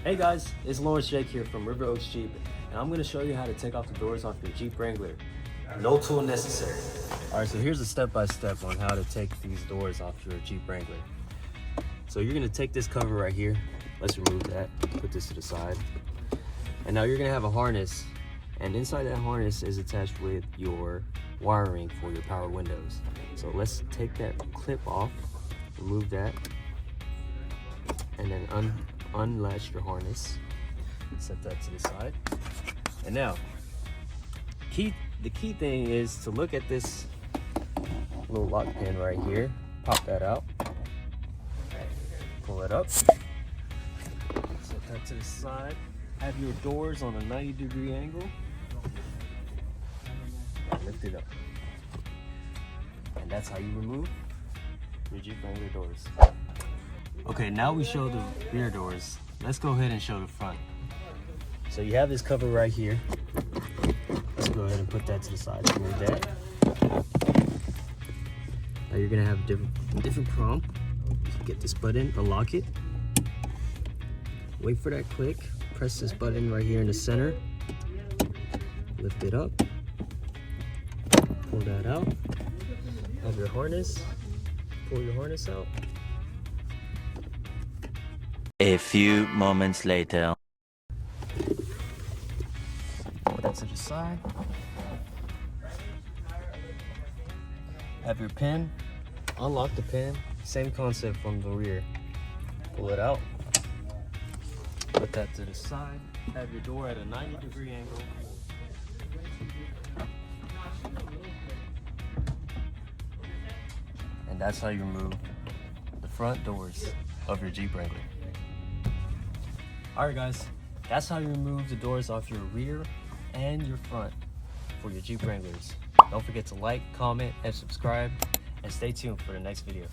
Hey guys, it's Lawrence Jake here from River Oaks Jeep, and I'm going to show you how to take off the doors off your Jeep Wrangler. No tool necessary. Alright, so here's a step-by-step on how to take these doors off your Jeep Wrangler. So you're going to take this cover right here. Let's remove that, put this to the side. And now you're going to have a harness, and inside that harness is attached with your wiring for your power windows. So let's take that clip off, remove that, and then unlatch your harness, set that to the side. And now the key thing is to look at this little lock pin right here, pop that out, pull it up, set that to the side, have your doors on a 90-degree angle, lift it up, and that's how you remove your Jeep Wrangler doors. Okay, now we show the rear doors. Let's go ahead and show the front. So you have this cover right here. Let's go ahead and put that to the side. Remove that. Now you're gonna have a different prompt. Get this button, unlock it. Wait for that click. Press this button right here in the center. Lift it up. Pull that out. Have your harness. Pull your harness out. A few moments later. Put that to the side. Have your pin. Unlock the pin. Same concept from the rear. Pull it out. Put that to the side. Have your door at a 90-degree angle. And that's how you remove the front doors of your Jeep Wrangler. Alright guys, that's how you remove the doors off your rear and your front for your Jeep Wranglers. Don't forget to like, comment, and subscribe, and stay tuned for the next video.